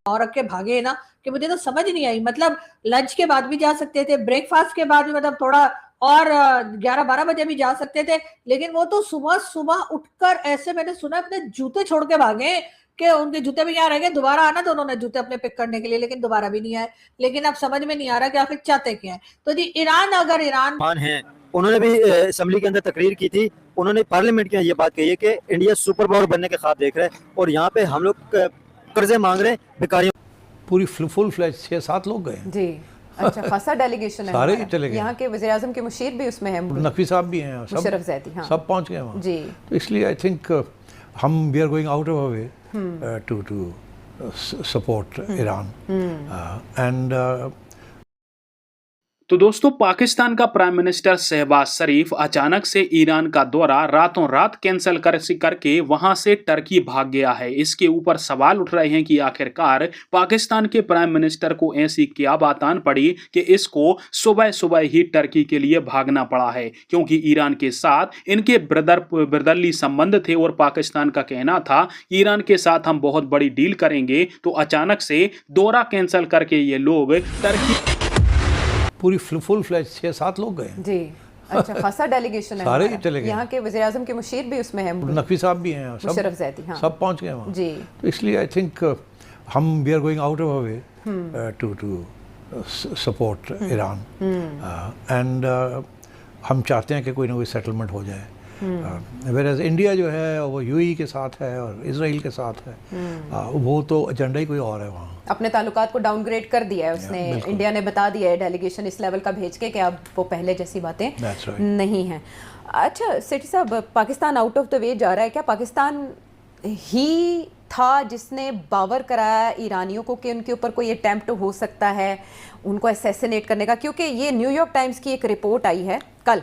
और रख के भागे ना कि मुझे तो समझ नहीं आई। मतलब लंच के बाद भी जा सकते थे, ब्रेकफास्ट के बाद भी, मतलब थोड़ा और 11-12 बजे भी जा सकते थे, लेकिन वो तो सुबह सुबह उठकर ऐसे मैंने सुना अपने जूते छोड़ के भागे कि उनके जूते भी यहाँ रह गए, दोबारा आना तो उन्होंने जूते अपने पिक करने के लिए, लेकिन दोबारा भी नहीं आए। लेकिन अब समझ में नहीं आ रहा कि आखिर चाहते क्या है। तो जी ईरान, अगर ईरान है, उन्होंने भी असेंबली के अंदर तकरीर की थी। उन्होंने पार्लियामेंट के ये बात कही है कि इंडिया सुपर पावर बनने के ख्वाब देख रहा है और यहाँ पे हम लोग कर्जे मांग रहे हैं भिखारियों। पूरी फुल फ्लैश 6-7 लोग गए जी। अच्छा, खासा डेलीगेशन है, सारे चले गए। यहाँ के वज़ीर-ए-आज़म के मुशीर भी उसमें है, नकवी साहब भी हैं, मुशर्रफ ज़ैदी, हाँ, सब पहुंच गए वहाँ जी। तो इसलिए आई थिंक हम we are going out of a way to support Iran and तो दोस्तों, पाकिस्तान का प्राइम मिनिस्टर शहबाज शरीफ अचानक से ईरान का दौरा रातों रात कैंसिल करके वहां से टर्की भाग गया है। इसके ऊपर सवाल उठ रहे हैं कि आखिरकार पाकिस्तान के प्राइम मिनिस्टर को ऐसी क्या बात आन पड़ी कि इसको सुबह सुबह ही टर्की के लिए भागना पड़ा है, क्योंकि ईरान के साथ इनके ब्रदरली संबंध थे और पाकिस्तान का कहना था ईरान के साथ हम बहुत बड़ी डील करेंगे। तो अचानक से दौरा कैंसिल करके ये लोग टर्की पूरी फुल फ्लैश 6-7 लोग गए जी। अच्छा, खासा डेलीगेशन है, सारे चले गए। यहाँ के वज़ीर-ए-आज़म के मुशीर भी उसमें है, नकवी साहब भी हैं, मुशर्रफ ज़ैदी, हाँ, सब पहुंच गए वहाँ जी। तो इसलिए आई थिंक हम we are going out of a way to support Iran and हम चाहते हैं कि कोई ना कोई सेटलमेंट हो जाए। वेराज इंडिया जो है वो यूएई के साथ है और इजराइल के साथ है, वो तो एजेंडा ही कोई और है वहाँ। अपने ताल्लुकात को डाउनग्रेड कर दिया है उसने, इंडिया ने बता दिया है डेलीगेशन इस लेवल का भेज के कि अब वो पहले जैसी बातें नहीं हैं। अच्छा सेठी साहब, Pakistan out of the way जा रहा है, क्या पाकिस्तान ही था जिसने बावर कराया ईरानियों को कि उनके ऊपर कोई अटेम्प्ट हो सकता है उनको असैसिनेट करने का? क्योंकि ये न्यूयॉर्क टाइम्स की एक रिपोर्ट आई है कल,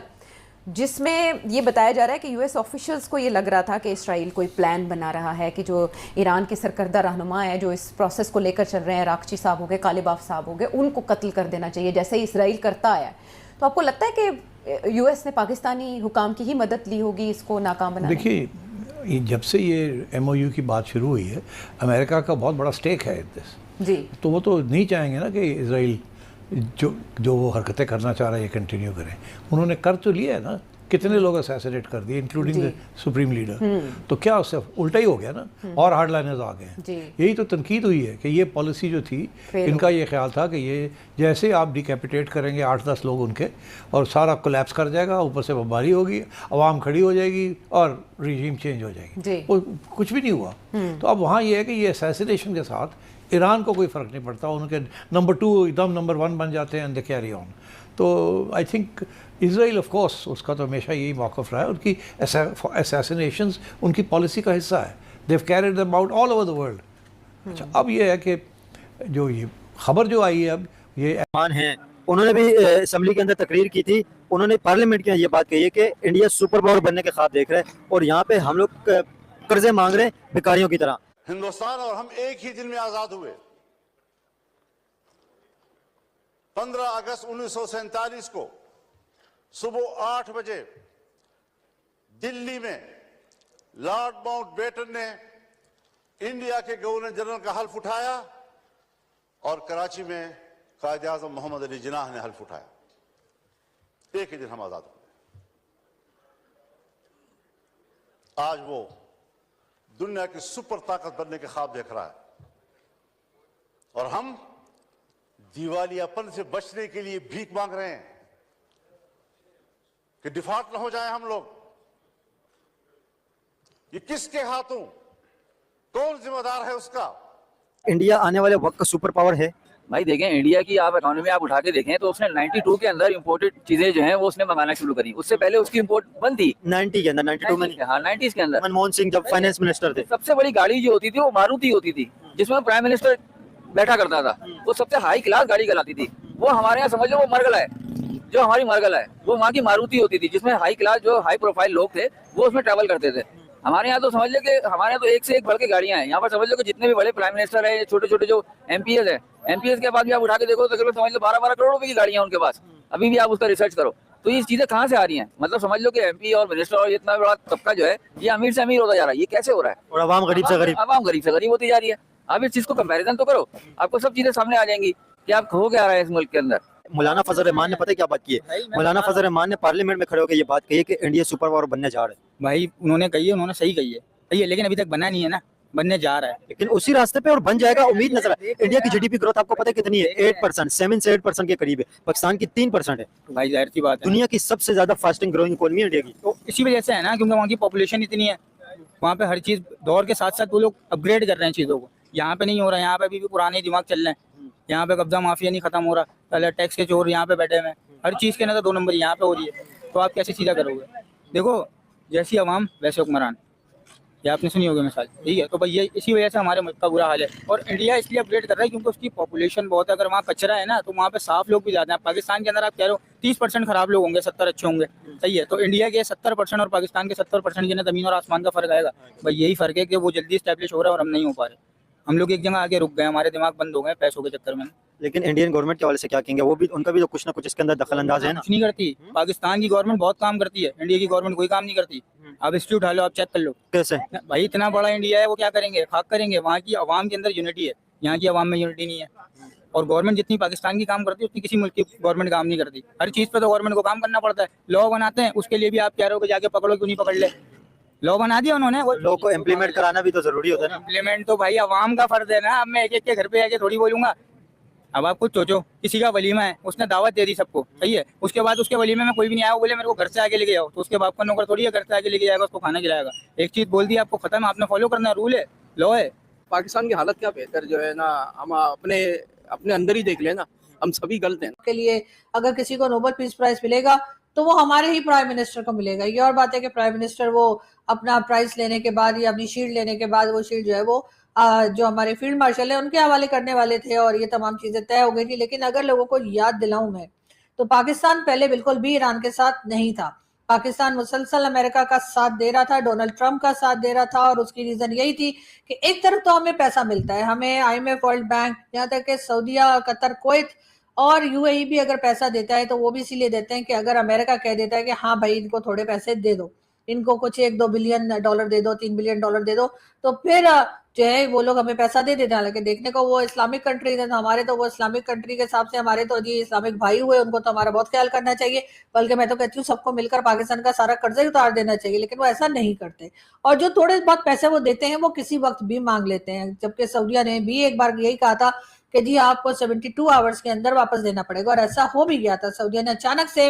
जिसमें ये बताया जा रहा है कि यूएस ऑफिशियल्स को ये लग रहा था कि इसराइल कोई प्लान बना रहा है कि जो ईरान के सरकर्दा रहनुमा है जो इस प्रोसेस को लेकर चल रहे हैं, राक्ची साहब हो गए, कालिबाफ साहब हो गए, उनको कत्ल कर देना चाहिए जैसे ही इसराइल करता आया है। तो आपको लगता है कि यूएस ने पाकिस्तानी हुकाम की ही मदद ली होगी इसको नाकाम बनाने? देखिए, जब से ये एमओयू की बात शुरू हुई है, अमेरिका का बहुत बड़ा स्टेक है इस जी। तो वो तो नहीं चाहेंगे ना कि इसराइल जो वो हरकतें करना चाह रहा है ये कंटिन्यू करें। उन्होंने कर तो लिया है ना, कितने लोग असैसिनेट कर दिए इंक्लूडिंग द सुप्रीम लीडर। तो क्या उससे उल्टा ही हो गया ना, और हार्ड लाइनर्स आ गए हैं। यही तो तनकीद हुई है कि ये पॉलिसी जो थी, इनका ये ख्याल था कि ये जैसे आप डिकैपिटेट करेंगे 8-10 लोग उनके और सारा कोलैप्स कर जाएगा, ऊपर से बमबारी होगी, आवाम खड़ी हो जाएगी और रिजीम चेंज हो जाएगी। वो कुछ भी नहीं हुआ। तो अब वहाँ ये है कि ये असैसिनेशन के साथ ईरान को कोई फ़र्क नहीं पड़ता, उनके नंबर 2 एकदम नंबर 1 बन जाते हैं एंड दे कैरी ऑन। तो I think Israel of course उसका तो हमेशा यही मौक़िफ़ रहा है, उनकी असैसिनेशंस उनकी पॉलिसी का हिस्सा है। They have carried them out all over the world. अच्छा, अब ये है कि जो ये खबर जो आई है, अब ये है, उन्होंने भी असेंबली के अंदर तकरीर की थी। उन्होंने पार्लियामेंट के ये बात कही है कि इंडिया सुपर पावर बनने के ख्वाब देख रहा है और यहाँ पे हम लोग कर्जे मांग रहे हैं भिखारियों की तरह। हिंदुस्तान और हम एक ही दिन में आजाद हुए। 15 अगस्त 1947 को सुबह 8 बजे दिल्ली में लॉर्ड माउंटबेटन ने इंडिया के गवर्नर जनरल का हल्फ उठाया और कराची में कायदे आजम मोहम्मद अली जिन्नाह ने हल्फ उठाया। एक ही दिन हम आजाद हुए। आज वो दुनिया की सुपर ताकत बनने के ख्वाब देख रहा है और हम दिवालियापन से बचने के लिए भीख मांग रहे हैं कि डिफॉल्ट न हो जाए हम लोग। ये किसके हाथों, कौन जिम्मेदार है उसका? इंडिया आने वाले वक्त का सुपर पावर है। भाई देखें, इंडिया की आप इकोनॉमी आप उठा के देखें तो उसने 92 के अंदर इंपोर्टेड चीजें जो हैं वो उसने मंगाना शुरू करी। उससे पहले उसकी इंपोर्ट बंद थी 90 के अंदर, 92 में। हाँ, 90s के अंदर मनमोहन सिंह जब फाइनेंस मिनिस्टर थे। सबसे बड़ी गाड़ी जो होती थी वो मारुति होती थी, जिसमें प्राइम मिनिस्टर बैठा करता था। वो सबसे हाई क्लास गाड़ी कहलाती थी। वो हमारे यहाँ समझ लो वो मरगला है, जो हमारी मरगला है वो वहाँ की मारुति होती थी, जिसमें हाई क्लास जो हाई प्रोफाइल लोग थे वो उसमें ट्रैवल करते थे। हमारे यहाँ तो समझ लो कि हमारे यहाँ तो एक से एक बढ़ के गाड़ियाँ हैं। यहाँ पर समझ लो कि जितने भी बड़े प्राइम मिनिस्टर है, छोटे छोटे जो MPs है, एमपीएस के बाद भी आप उठा के देखो तो तकरीबन समझ लो 12-12 करोड़ रुपए की गाड़ियां उनके पास, अभी भी आप उसका रिसर्च करो। तो ये चीजें कहाँ से आ रही हैं? मतलब समझ लो कि एमपी और मिनिस्टर और इतना बड़ा तबका जो है ये अमीर से अमीर होता जा रहा है, ये कैसे हो रहा है? और आवाम गरीब से गरीब। आवाम गरीब से गरीब होती जा रही है। आप इस चीज को कंपैरिजन तो करो, आपको सब चीजें सामने आ जाएंगी कि आप हो क्या रहा है इस मुल्क के अंदर। मौलाना फजल रहमान ने पता है क्या बात की है? मौलाना फजल रहमान ने पार्लियामेंट में खड़े होकर ये बात कही है कि इंडिया सुपर पावर बनने जा रहा है। भाई उन्होंने कही है, उन्होंने सही कही है, लेकिन अभी तक बना नहीं है ना, बनने जा रहा है। लेकिन उसी रास्ते पे और बन जाएगा, उम्मीद नजर है। इंडिया की जीडीपी ग्रोथ आपको पता है कितनी है? 8%, 7 से 8% के करीब है। पाकिस्तान की 3% है। भाई जाहिर सी बात है, दुनिया की सबसे ज्यादा फास्टिंग ग्रोइंग इकोनॉमी इंडिया की। तो इसी वजह से है ना, क्योंकि वहाँ की पॉपुलेशन इतनी है, वहाँ पे हर चीज दौर के साथ साथ वो लोग अपग्रेड कर रहे हैं चीजों को। यहाँ पे नहीं हो रहा है, यहाँ पे अभी भी पुराने दिमाग चल रहे हैं। यहाँ पे कब्जा माफिया नहीं खत्म हो रहा, पहले टैक्स के चोर यहाँ पे बैठे हुए हैं, हर चीज के अंदर 2 नंबर यहाँ पे हो रही है। तो आप कैसे सीधा करोगे? देखो जैसी आवाम वैसे हुक्मरान, ये आपने सुनी होगी मिसाल, ठीक है। तो भाई ये इसी वजह से हमारे मुल्क का बुरा हाल है। और इंडिया इसलिए अपग्रेड कर रहा है क्योंकि उसकी पॉपुलेशन बहुत है। अगर वहाँ कचरा है ना तो वहाँ पे साफ लोग भी ज़्यादा हैं। पाकिस्तान के अंदर आप कह रहे हो 30% खराब लोग होंगे, 70 अच्छे होंगे, सही है। तो इंडिया के 70% और पाकिस्तान के 70% के अंदर ज़मीन और आसमान का फर्क आएगा। भाई यही फर्क है कि वो जल्दी स्टैब्लिश हो रहा है और हम नहीं हो पा रहे। हम लोग एक जगह आगे रुक गए, हमारे दिमाग बंद हो गए पैसों के चक्कर में। लेकिन इंडियन गवर्नमेंट के हवाले से क्या कहेंगे? वो भी, उनका भी तो कुछ ना कुछ इसके अंदर दखल अंदाज है ना। कुछ नहीं करती। पाकिस्तान की गवर्नमेंट बहुत काम करती है, इंडिया की गवर्नमेंट कोई काम नहीं करती। आप हिस्ट्री उठा लो, आप चेक कर लो। कैसे? भाई इतना बड़ा इंडिया है, वो क्या करेंगे? खाक करेंगे। वहाँ की आवाम के अंदर यूनिटी है, यहाँ की आवाम में यूनिटी नहीं है। और गवर्नमेंट जितनी पाकिस्तान की काम करती है उतनी किसी मुल्क की गवर्नमेंट काम नहीं करती। हर चीज़ पे तो गवर्नमेंट को काम करना पड़ता है। लॉ बनाते हैं, उसके लिए भी आप कह रहे हो कि जाके पकड़ो, क्यों नहीं पकड़ ले? लॉ बना दिया उन्होंने, वो लॉ को इम्प्लीमेंट कराना भी तो जरूरी होता है ना। इम्प्लीमेंट तो भाई आवाम का फर्ज है ना। अब मैं एक एक के घर पे आके थोड़ी बोलूंगा। अब आप खुद सोचो, किसी का वलीमा है, उसने दावत दे दी सबको, सही है। उसके बाद उसके वलीमे में कोई भी नहीं आया, वो बोले मेरे को घर से आगे लेके जाओ, तो उसके बाप का नौकर थोड़ी है घर से आगे लेके जाएगा, उसको खाना खिलाएगा। एक चीज बोल दी आपको, खत्म, आपने फॉलो करना है, रूल है, लॉ है। पाकिस्तान की हालत क्या बेहतर जो है ना, हम अपने अपने अंदर ही देख लेना, हम सभी गलत हैं। के लिए अगर किसी को नोबेल पीस प्राइज मिलेगा तो वो हमारे ही प्राइम मिनिस्टर को मिलेगा। ये और बात है कि प्राइम मिनिस्टर वो अपना प्राइज लेने के बाद या अपनी शील्ड लेने के बाद वो शील्ड जो है वो जो हमारे फील्ड मार्शल है उनके हवाले करने वाले थे और ये तमाम चीजें तय हो गई थी। लेकिन अगर लोगों को याद दिलाऊं मैं, तो पाकिस्तान पहले बिल्कुल भी ईरान के साथ नहीं था। पाकिस्तान मुसलसल अमेरिका का साथ दे रहा था, डोनाल्ड ट्रंप का साथ दे रहा था, और उसकी रीजन यही थी कि एक तरफ तो हमें पैसा मिलता है, हमें IMF, वर्ल्ड बैंक, यहाँ तक कि सऊदीया, कतर, कुवैत और UAE भी अगर पैसा देता है तो वो भी इसीलिए देते हैं कि अगर अमेरिका कह देता है कि हाँ भाई इनको थोड़े पैसे दे दो, इनको कुछ $1-2 बिलियन दे दो, $3 बिलियन दे दो, तो फिर जो है वो लोग हमें पैसा दे देते हैं। हालांकि देखने को वो इस्लामिक कंट्री है, तो हमारे तो वो इस्लामिक कंट्री के हिसाब से हमारे तो जी इस्लामिक भाई हुए, उनको तो हमारा बहुत ख्याल करना चाहिए। बल्कि मैं तो कहती हूँ सबको मिलकर पाकिस्तान का सारा कर्जा ही उतार देना चाहिए, लेकिन वो ऐसा नहीं करते। और जो थोड़े बहुत पैसे वो देते हैं वो किसी वक्त भी मांग लेते हैं। जबकि सऊदीया ने भी एक बार यही कहा था कि जी आपको 72 आवर्स के अंदर वापस देना पड़ेगा, और ऐसा हो भी गया था। सऊदीया ने अचानक से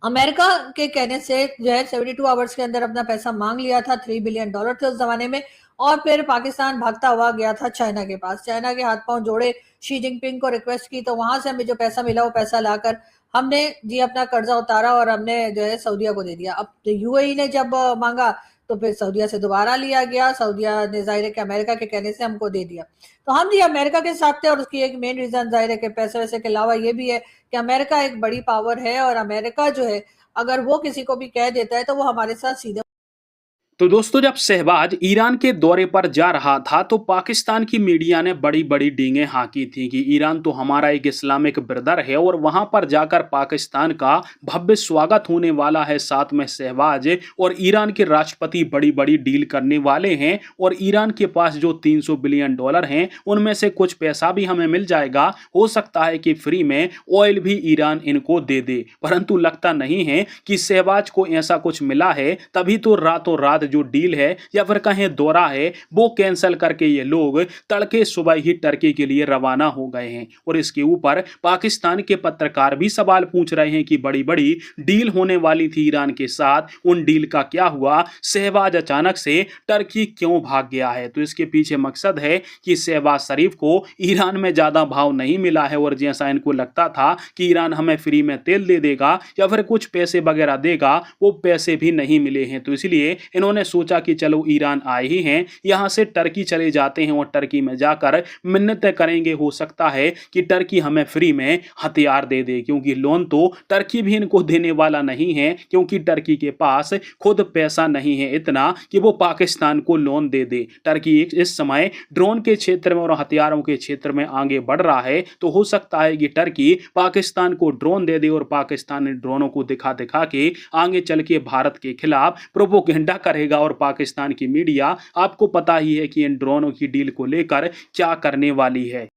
अमेरिका के कहने से जो है 72 आवर्स के अंदर अपना पैसा मांग लिया था। $3 बिलियन थे उस जमाने में। और फिर पाकिस्तान भागता हुआ गया था चाइना के पास, चाइना के हाथ पांव जोड़े, शी जिनपिंग को रिक्वेस्ट की, तो वहां से हमें जो पैसा मिला वो पैसा लाकर हमने जी अपना कर्जा उतारा और हमने जो है सऊदीया को दे दिया। अब UAE ने जब मांगा तो फिर सऊदीया से दोबारा लिया गया। सऊदीया ने जाहिर है कि अमेरिका के कहने से हमको दे दिया, तो हम जी अमेरिका के साथ थे। और उसकी एक मेन रीजन जाहिर है कि पैसे वैसे के अलावा ये भी है कि अमेरिका एक बड़ी पावर है, और अमेरिका जो है अगर वो किसी को भी कह देता है तो वो हमारे साथ सीधे। तो दोस्तों, जब शहबाज ईरान के दौरे पर जा रहा था तो पाकिस्तान की मीडिया ने बड़ी बड़ी डींगें हाँकी थी कि ईरान तो हमारा एक इस्लामिक ब्रदर है और वहां पर जाकर पाकिस्तान का भव्य स्वागत होने वाला है। साथ में शहबाज और ईरान के राष्ट्रपति बड़ी बड़ी डील करने वाले हैं, और ईरान के पास जो $300 बिलियन हैं उनमें से कुछ पैसा भी हमें मिल जाएगा। हो सकता है कि फ्री में ऑयल भी ईरान इनको दे दे। परंतु लगता नहीं है कि शहबाज को ऐसा कुछ मिला है, तभी तो रातों रात जो डील है या फिर कहें दौरा है वो कैंसिल करके ये लोग तड़के सुबह ही टर्की के लिए रवाना हो गए हैं। और इसके ऊपर पाकिस्तान के पत्रकार भी सवाल पूछ रहे हैं कि बड़ी बड़ी डील होने वाली थी ईरान के साथ, उन डील का क्या हुआ? शहबाज अचानक से टर्की क्यों भाग गया है? तो इसके पीछे मकसद है कि शहबाज शरीफ को ईरान में ज्यादा भाव नहीं मिला है, और जैसा इनको लगता था कि ईरान हमें फ्री में तेल दे देगा या फिर कुछ पैसे वगैरह देगा, वो पैसे भी नहीं मिले हैं। तो इसलिए इन्होंने उन्होंने सोचा कि चलो ईरान आए ही हैं, यहाँ से टर्की चले जाते हैं और टर्की में जाकर मिन्नतें करेंगे। हो सकता है कि टर्की हमें फ्री में हथियार दे दे, क्योंकि लोन तो टर्की भी इनको देने वाला नहीं है, क्योंकि टर्की के पास खुद पैसा नहीं है इतना कि वो पाकिस्तान को लोन दे दे। टर्की इस समय ड्रोन के क्षेत्र में और हथियारों के क्षेत्र में आगे बढ़ रहा है, तो हो सकता है कि टर्की पाकिस्तान को ड्रोन दे दे और पाकिस्तान इन ड्रोनों को दिखा दिखा के आगे चल के भारत के खिलाफ प्रोपोगेंडा करेगा। और पाकिस्तान की मीडिया आपको पता ही है कि इन ड्रोनों की डील को लेकर क्या करने वाली है।